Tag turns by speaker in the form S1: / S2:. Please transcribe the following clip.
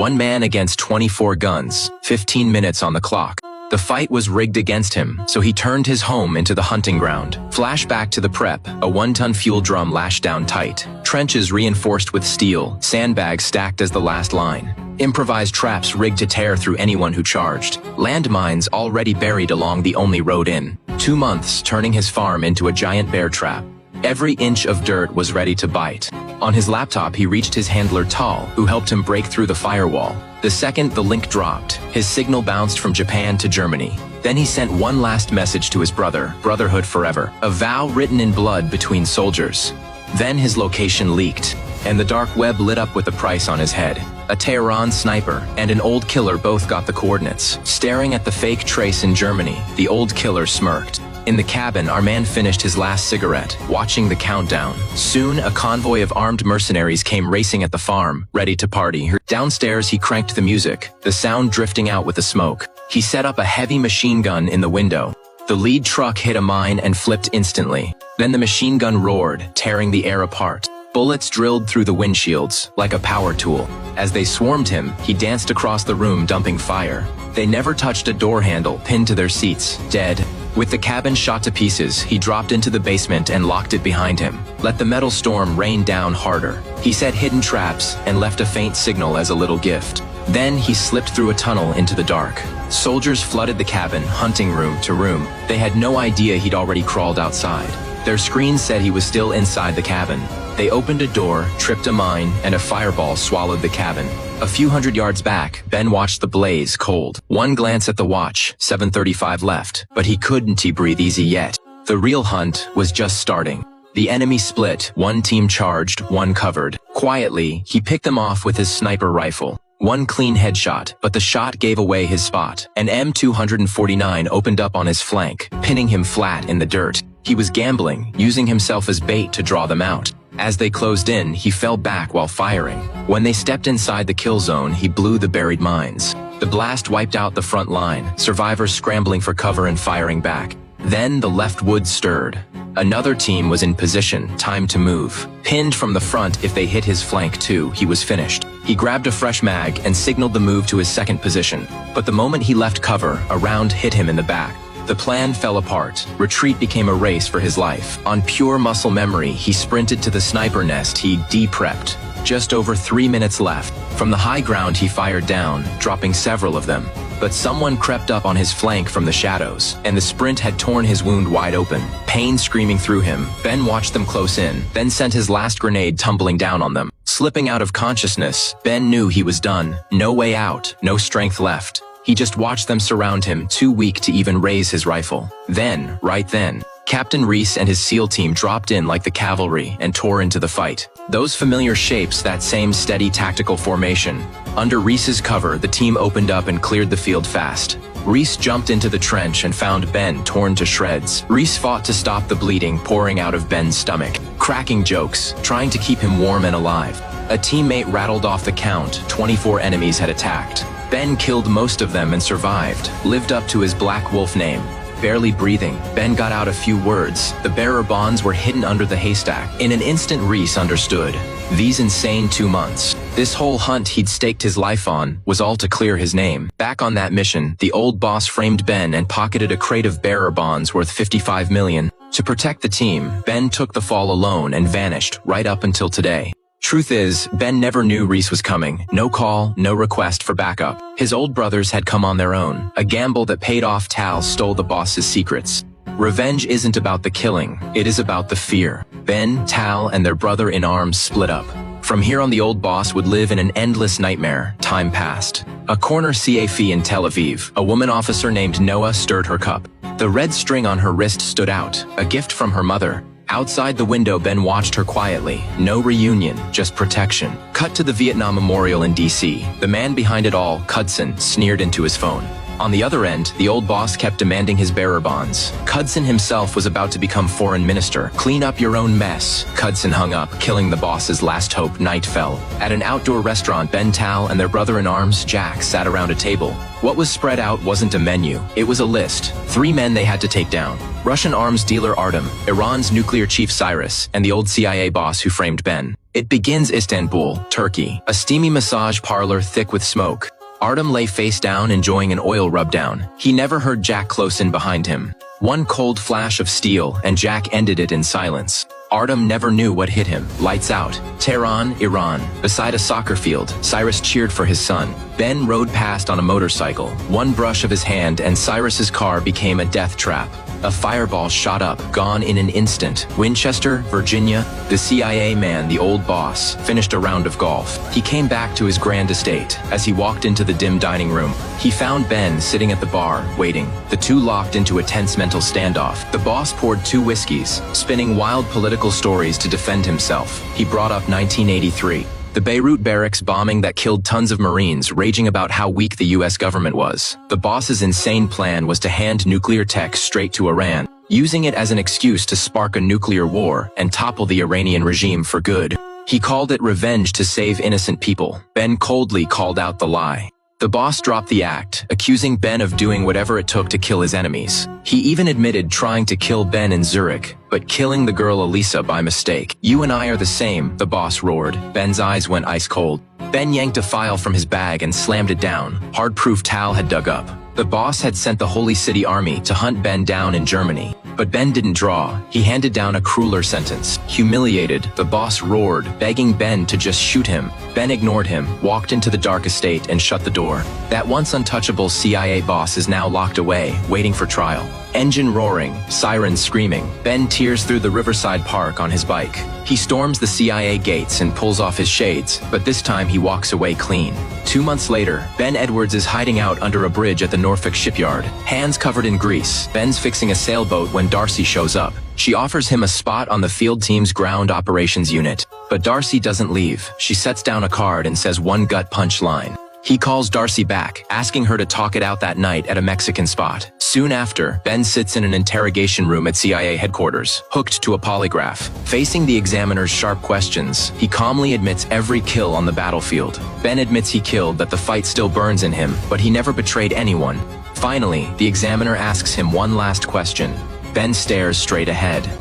S1: One man against 24 guns, 15 minutes on the clock. The fight was rigged against him, so he turned his home into the hunting ground. Flashback to the prep, a 1-ton fuel drum lashed down tight. Trenches reinforced with steel, sandbags stacked as the last line. Improvised traps rigged to tear through anyone who charged. Landmines already buried along the only road in. 2 months turning his farm into a giant bear trap. Every inch of dirt was ready to bite. On his laptop, he reached his handler Tal, who helped him break through the firewall. The second the link dropped, his signal bounced from Japan to Germany. Then he sent one last message to his brother, brotherhood forever, a vow written in blood between soldiers. Then his location leaked, and the dark web lit up with the price on his head. A Tehran sniper and an old killer both got the coordinates. Staring at the fake trace in Germany, the old killer smirked. In the cabin, our man finished his last cigarette, watching the countdown. Soon, a convoy of armed mercenaries came racing at the farm, ready to party. Downstairs, he cranked the music, the sound drifting out with the smoke. He set up a heavy machine gun in the window. The lead truck hit a mine and flipped instantly. Then the machine gun roared, tearing the air apart. Bullets drilled through the windshields, like a power tool. As they swarmed him, he danced across the room, dumping fire. They never touched a door handle, pinned to their seats, dead. With the cabin shot to pieces, he dropped into the basement and locked it behind him. Let the metal storm rain down harder. He set hidden traps and left a faint signal as a little gift. Then he slipped through a tunnel into the dark. Soldiers flooded the cabin, hunting room to room. They had no idea he'd already crawled outside. Their screens said he was still inside the cabin. They opened a door, tripped a mine, and a fireball swallowed the cabin. A few hundred yards back, Ben watched the blaze cold. One glance at the watch, 7:35 left, but he couldn't breathe easy yet. The real hunt was just starting. The enemy split, one team charged, one covered. Quietly, he picked them off with his sniper rifle. One clean headshot, but the shot gave away his spot. An M249 opened up on his flank, pinning him flat in the dirt. He was gambling, using himself as bait to draw them out. As they closed in, he fell back while firing. When they stepped inside the kill zone, he blew the buried mines. The blast wiped out the front line, survivors scrambling for cover and firing back. Then the left wood stirred. Another team was in position, time to move. Pinned from the front if they hit his flank too, he was finished. He grabbed a fresh mag and signaled the move to his second position. But the moment he left cover, a round hit him in the back. The plan fell apart. Retreat became a race for his life. On pure muscle memory, he sprinted to the sniper nest he'd de-prepped. Just over 3 minutes left. From the high ground, he fired down, dropping several of them. But someone crept up on his flank from the shadows, and the sprint had torn his wound wide open, pain screaming through him. Ben watched them close in, then sent his last grenade tumbling down on them. Slipping out of consciousness, Ben knew he was done. No way out, no strength left. He just watched them surround him, too weak to even raise his rifle. Then, right then, Captain Reese and his SEAL team dropped in like the cavalry and tore into the fight. Those familiar shapes, that same steady tactical formation. Under Reese's cover, the team opened up and cleared the field fast. Reese jumped into the trench and found Ben torn to shreds. Reese fought to stop the bleeding pouring out of Ben's stomach, cracking jokes, trying to keep him warm and alive. A teammate rattled off the count. 24 enemies had attacked. Ben killed most of them and survived, lived up to his Black Wolf name. Barely breathing, Ben got out a few words. The bearer bonds were hidden under the haystack. In an instant, Reese understood. These insane 2 months. This whole hunt he'd staked his life on was all to clear his name. Back on that mission, the old boss framed Ben and pocketed a crate of bearer bonds worth $55 million. To protect the team, Ben took the fall alone and vanished right up until today. Truth is, Ben never knew Reese was coming. No call, no request for backup. His old brothers had come on their own. A gamble that paid off. Tal stole the boss's secrets. Revenge isn't about the killing, it is about the fear. Ben, Tal, and their brother in arms split up. From here on, the old boss would live in an endless nightmare. Time passed. A corner CAF in Tel Aviv, a woman officer named Noah stirred her cup. The red string on her wrist stood out, a gift from her mother. Outside the window, Ben watched her quietly. No reunion, just protection. Cut to the Vietnam Memorial in DC. The man behind it all, Cudson, sneered into his phone. On the other end, the old boss kept demanding his bearer bonds. Cudson himself was about to become foreign minister. Clean up your own mess. Cudson hung up, killing the boss's last hope. Night fell. At an outdoor restaurant, Ben Tal and their brother-in-arms, Jack, sat around a table. What was spread out wasn't a menu. It was a list. 3 men they had to take down. Russian arms dealer Artem, Iran's nuclear chief Cyrus, and the old CIA boss who framed Ben. It begins Istanbul, Turkey. A steamy massage parlor thick with smoke. Artem lay face down enjoying an oil rub-down. He never heard Jack close in behind him. One cold flash of steel, and Jack ended it in silence. Artem never knew what hit him. Lights out. Tehran, Iran. Beside a soccer field, Cyrus cheered for his son. Ben rode past on a motorcycle. One brush of his hand and Cyrus's car became a death trap. A fireball shot up, gone in an instant. Winchester, Virginia, the CIA man, the old boss, finished a round of golf. He came back to his grand estate. As he walked into the dim dining room, he found Ben sitting at the bar, waiting. The two locked into a tense mental standoff. The boss poured 2 whiskeys, spinning wild political stories to defend himself. He brought up 1983. The Beirut barracks bombing that killed tons of Marines, raging about how weak the US government was. The boss's insane plan was to hand nuclear tech straight to Iran, using it as an excuse to spark a nuclear war and topple the Iranian regime for good. He called it revenge to save innocent people. Ben coldly called out the lie. The boss dropped the act, accusing Ben of doing whatever it took to kill his enemies. He even admitted trying to kill Ben in Zurich, but killing the girl Elisa by mistake. "You and I are the same," the boss roared. Ben's eyes went ice cold. Ben yanked a file from his bag and slammed it down. Hard-proof Tal had dug up. The boss had sent the Holy City Army to hunt Ben down in Germany. But Ben didn't draw. He handed down a crueler sentence. Humiliated, the boss roared, begging Ben to just shoot him. Ben ignored him, walked into the dark estate, and shut the door. That once untouchable CIA boss is now locked away, waiting for trial. Engine roaring, sirens screaming. Ben tears through the Riverside Park on his bike. He storms the CIA gates and pulls off his shades, but this time he walks away clean. 2 months later, Ben Edwards is hiding out under a bridge at the Norfolk shipyard, hands covered in grease. Ben's fixing a sailboat when Darcy shows up. She offers him a spot on the field team's ground operations unit. But Darcy doesn't leave. She sets down a card and says one gut punch line. He calls Darcy back, asking her to talk it out that night at a Mexican spot. Soon after, Ben sits in an interrogation room at CIA headquarters, hooked to a polygraph. Facing the examiner's sharp questions, he calmly admits every kill on the battlefield. Ben admits he killed, that the fight still burns in him, but he never betrayed anyone. Finally, the examiner asks him one last question. Ben stares straight ahead.